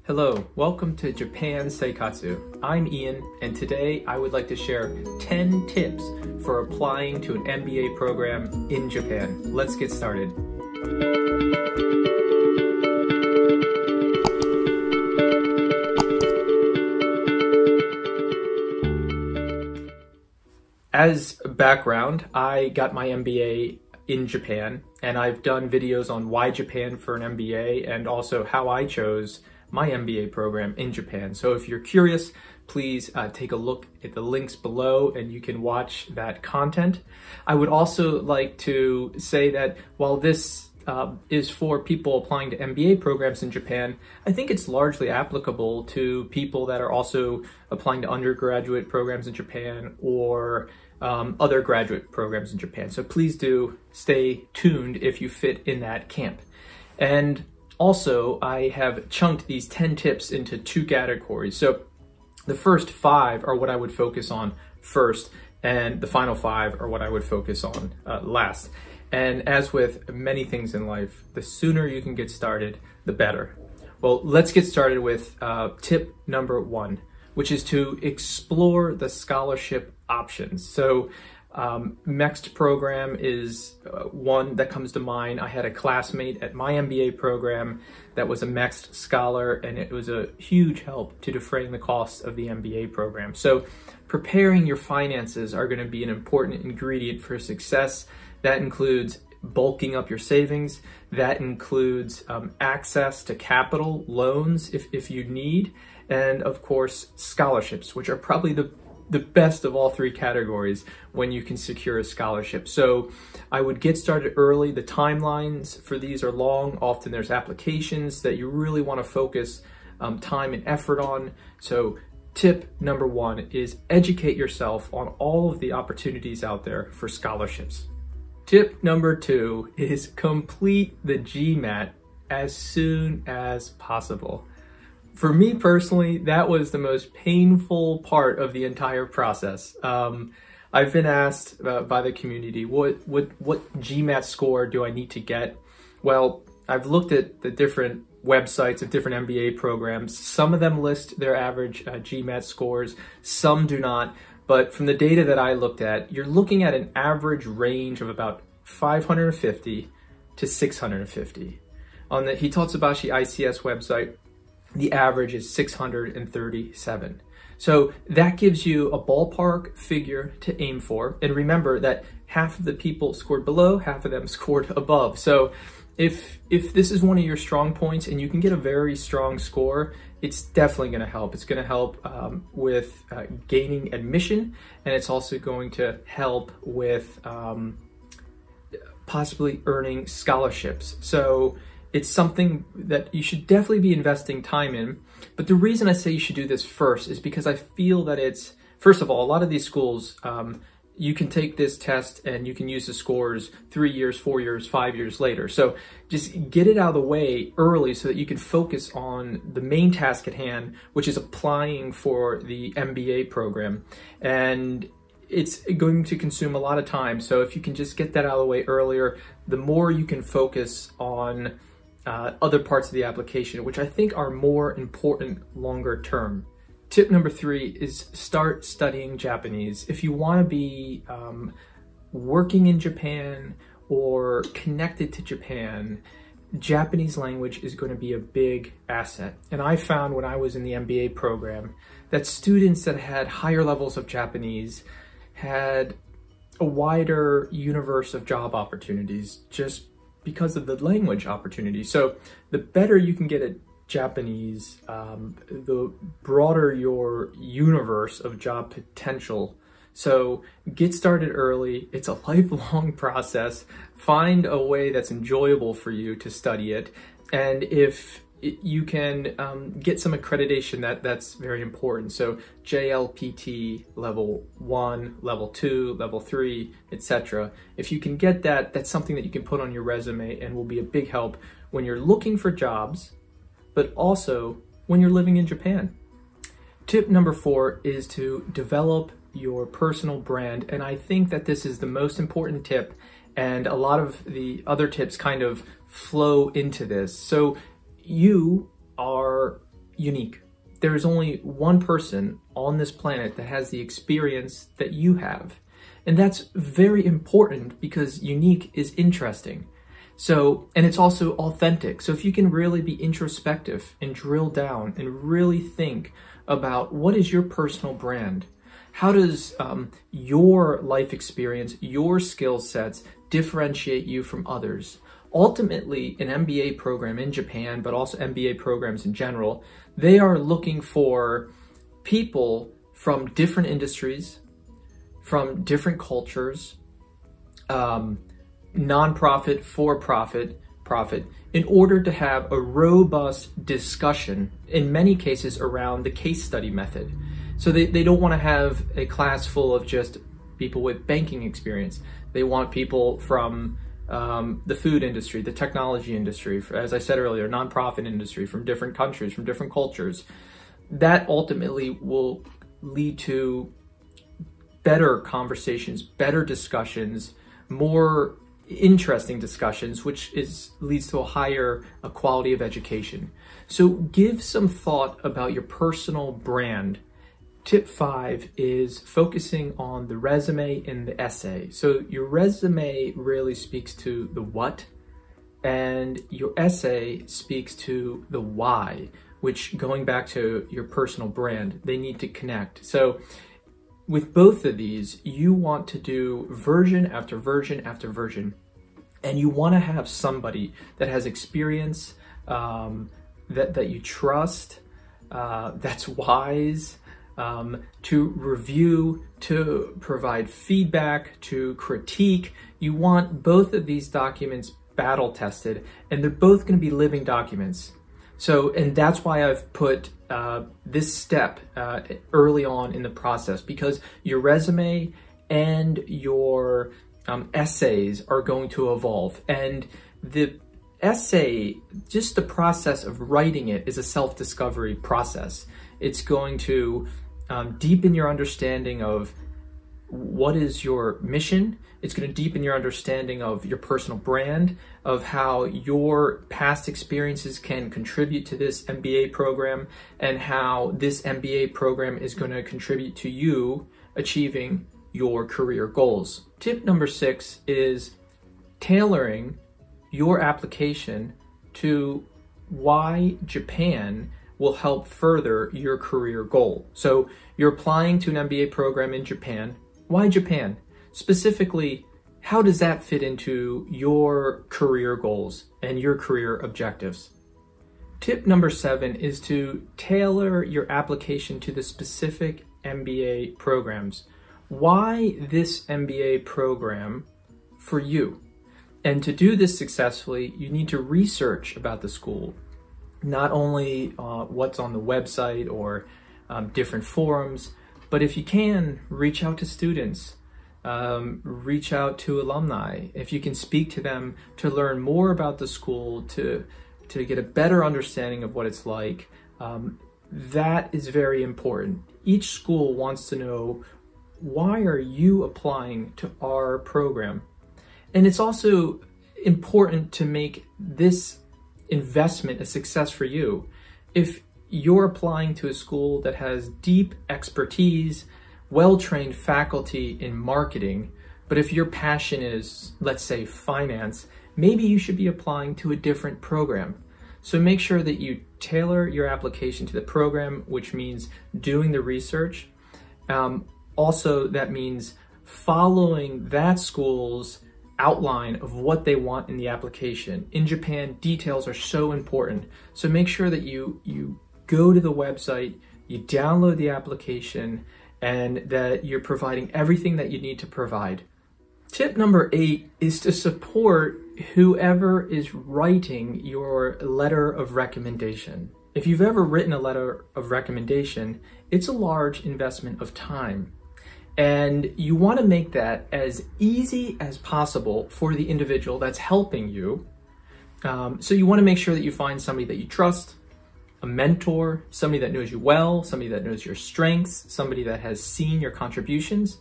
Hello, welcome to Japan Seikatsu. I'm Ian, and today I would like to share 10 tips for applying to an MBA program in Japan. Let's get started. As background, I got my MBA in Japan, and I've done videos on why Japan for an MBA and also how I chose my MBA program in Japan. So if you're curious, please take a look at the links below and you can watch that content. I would also like to say that while this is for people applying to MBA programs in Japan, I think it's largely applicable to people that are also applying to undergraduate programs in Japan or other graduate programs in Japan. So please do stay tuned if you fit in that camp. And also, I have chunked these 10 tips into 2 categories. So the first 5 are what I would focus on first, and the final 5 are what I would focus on last. And as with many things in life, the sooner you can get started, the better. Well, let's get started with tip number 1, which is to explore the scholarship options. So MEXT program is one that comes to mind. I had a classmate at my MBA program that was a MEXT scholar, and it was a huge help to defraying the costs of the MBA program. So preparing your finances are going to be an important ingredient for success. That includes bulking up your savings. That includes access to capital, loans if you need, and of course scholarships, which are probably the best of all 3 categories when you can secure a scholarship. So I would get started early. The timelines for these are long. Often there's applications that you really want to focus time and effort on. So tip number 1 is educate yourself on all of the opportunities out there for scholarships. Tip number 2 is complete the GMAT as soon as possible. For me personally, that was the most painful part of the entire process. I've been asked by the community, what GMAT score do I need to get? Well, I've looked at the different websites of different MBA programs. Some of them list their average GMAT scores, some do not. But from the data that I looked at, you're looking at an average range of about 550 to 650. On the Hitotsubashi ICS website, the average is 637. So that gives you a ballpark figure to aim for. And remember that half of the people scored below, half of them scored above. So if this is one of your strong points and you can get a very strong score, it's definitely going to help. It's going to help with gaining admission, and it's also going to help with possibly earning scholarships. So it's something that you should definitely be investing time in. But the reason I say you should do this first is because I feel that it's, first of all, a lot of these schools, you can take this test and you can use the scores 3 years, 4 years, 5 years later. So just get it out of the way early so that you can focus on the main task at hand, which is applying for the MBA program. And it's going to consume a lot of time. So if you can just get that out of the way earlier, the more you can focus on other parts of the application, which I think are more important longer term. Tip number 3 is start studying Japanese. If you want to be working in Japan or connected to Japan, Japanese language is going to be a big asset. And I found when I was in the MBA program that students that had higher levels of Japanese had a wider universe of job opportunities just because of the language opportunity. So the better you can get at Japanese, the broader your universe of job potential. So get started early. It's a lifelong process. Find a way that's enjoyable for you to study it. And if you can get some accreditation, that's very important. So JLPT level 1, level 2, level 3, etc. If you can get that, that's something that you can put on your resume and will be a big help when you're looking for jobs, but also when you're living in Japan. Tip number 4 is to develop your personal brand. And I think that this is the most important tip, and a lot of the other tips kind of flow into this. So you are unique. There is only one person on this planet that has the experience that you have. And that's very important because unique is interesting. So, and it's also authentic. So if you can really be introspective and drill down and really think about what is your personal brand, how does your life experience, your skill sets differentiate you from others? Ultimately, an MBA program in Japan, but also MBA programs in general, they are looking for people from different industries, from different cultures, nonprofit, for-profit, profit, in order to have a robust discussion, in many cases around the case study method. So they don't want to have a class full of just people with banking experience. They want people from the food industry, the technology industry, as I said earlier, nonprofit industry, from different countries, from different cultures. That ultimately will lead to better conversations, better discussions, more interesting discussions, which leads to a higher quality of education. So give some thought about your personal brand. Tip 5 is focusing on the resume and the essay. So your resume really speaks to the what, and your essay speaks to the why, which, going back to your personal brand, they need to connect. So with both of these, you want to do version after version after version, and you want to have somebody that has experience, that you trust, that's wise, to review, to provide feedback, to critique. You want both of these documents battle tested, and they're both going to be living documents. So, and that's why I've put this step early on in the process, because your resume and your essays are going to evolve. And the essay, just the process of writing it, is a self-discovery process. It's going to deepen your understanding of what is your mission. It's going to deepen your understanding of your personal brand, of how your past experiences can contribute to this MBA program, and how this MBA program is going to contribute to you achieving your career goals. Tip number 6 is tailoring your application to why Japan will help further your career goal. So you're applying to an MBA program in Japan. Why Japan? Specifically, how does that fit into your career goals and your career objectives? Tip number 7 is to tailor your application to the specific MBA programs. Why this MBA program for you? And to do this successfully, you need to research about the school, not only what's on the website or different forums, but if you can, reach out to students, reach out to alumni. If you can speak to them to learn more about the school, to get a better understanding of what it's like, that is very important. Each school wants to know, why are you applying to our program? And it's also important to make this investment a success for you. If you're applying to a school that has deep expertise, well-trained faculty in marketing, but if your passion is, let's say, finance, maybe you should be applying to a different program. So make sure that you tailor your application to the program, which means doing the research. Also, that means following that school's outline of what they want in the application. In Japan, details are so important. So make sure that you go to the website, you download the application, and that you're providing everything that you need to provide. Tip number 8 is to support whoever is writing your letter of recommendation. If you've ever written a letter of recommendation, it's a large investment of time. And you want to make that as easy as possible for the individual that's helping you. So you want to make sure that you find somebody that you trust, a mentor, somebody that knows you well, somebody that knows your strengths, somebody that has seen your contributions.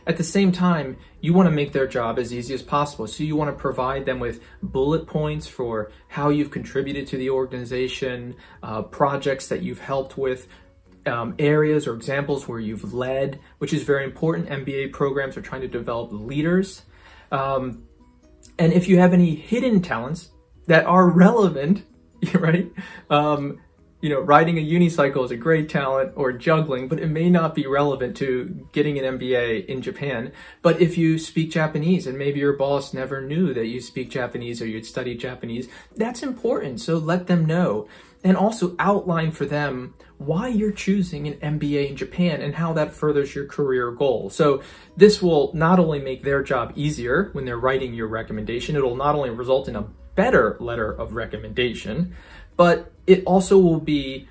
at the same time, you want to make their job as easy as possible. So you want to provide them with bullet points for how you've contributed to the organization, projects that you've helped with, areas or examples where you've led, which is very important. MBA programs are trying to develop leaders. And if you have any hidden talents that are relevant, right? Riding a unicycle is a great talent, or juggling, but it may not be relevant to getting an MBA in Japan. But if you speak Japanese and maybe your boss never knew that you speak Japanese or you'd studied Japanese, that's important. So let them know. And also outline for them why you're choosing an MBA in Japan and how that furthers your career goal. So this will not only make their job easier when they're writing your recommendation, it'll not only result in a better letter of recommendation, but it also will be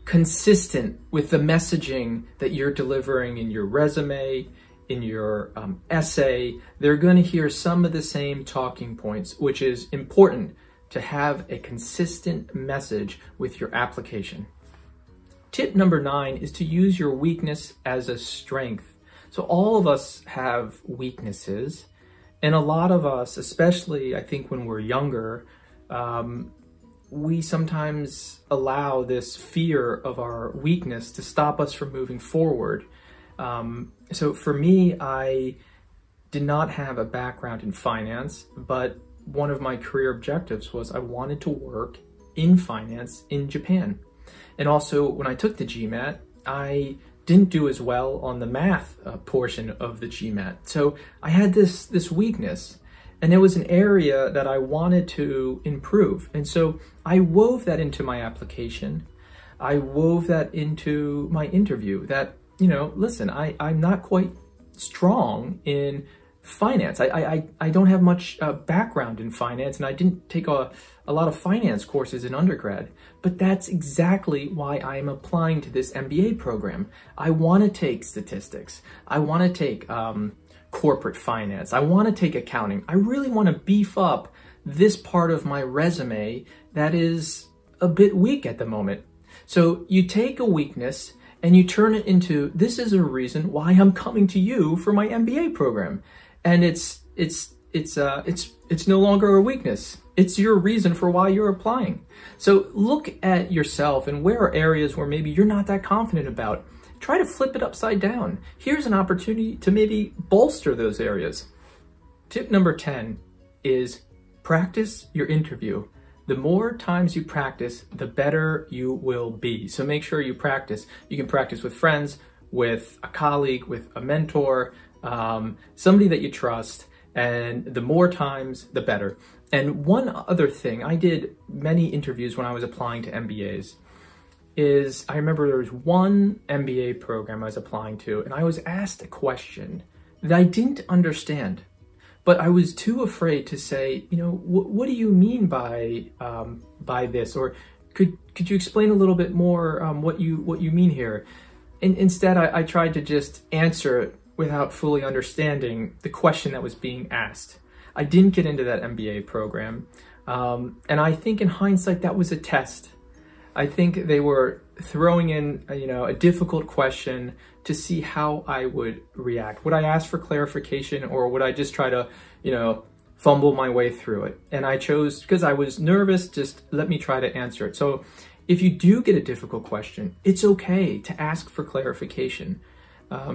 consistent with the messaging that you're delivering in your resume, in your essay. They're going to hear some of the same talking points, which is important to have a consistent message with your application. Tip number 9 is to use your weakness as a strength. So all of us have weaknesses, and a lot of us, especially I think when we're younger, we sometimes allow this fear of our weakness to stop us from moving forward. So for me, I did not have a background in finance, but one of my career objectives was I wanted to work in finance in Japan. And also when I took the GMAT, I didn't do as well on the math portion of the GMAT. So I had this weakness, and it was an area that I wanted to improve. And so I wove that into my application. I wove that into my interview that, listen, I'm not quite strong in finance. I don't have much background in finance, and I didn't take a lot of finance courses in undergrad, but that's exactly why I'm applying to this MBA program. I want to take statistics. I want to take corporate finance. I want to take accounting. I really want to beef up this part of my resume that is a bit weak at the moment. So you take a weakness and you turn it into, this is a reason why I'm coming to you for my MBA program. And it's no longer a weakness. It's your reason for why you're applying. So look at yourself and where are areas where maybe you're not that confident about. Try to flip it upside down. Here's an opportunity to maybe bolster those areas. Tip number 10 is practice your interview. The more times you practice, the better you will be. So make sure you practice. You can practice with friends, with a colleague, with a mentor, somebody that you trust, and the more times, the better. And one other thing, I did many interviews when I was applying to MBAs, is I remember there was one MBA program I was applying to, and I was asked a question that I didn't understand, but I was too afraid to say, what do you mean by this? Or could you explain a little bit more what you mean here? And instead, I tried to just answer it without fully understanding the question that was being asked. I didn't get into that MBA program. And I think in hindsight, that was a test. I think they were throwing in, a difficult question to see how I would react. Would I ask for clarification, or would I just try to, fumble my way through it? And I chose, because I was nervous, just let me try to answer it. So if you do get a difficult question, it's okay to ask for clarification.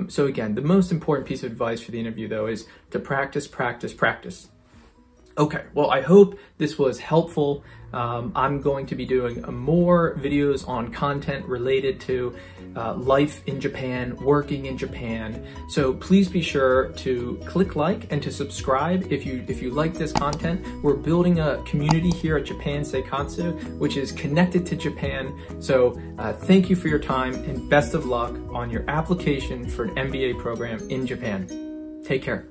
So again, the most important piece of advice for the interview, though, is to practice, practice, practice. Okay, well, I hope this was helpful. I'm going to be doing more videos on content related to life in Japan, working in Japan. So please be sure to click like and to subscribe if you like this content. We're building a community here at Japan Seikatsu, which is connected to Japan. So thank you for your time and best of luck on your application for an MBA program in Japan. Take care.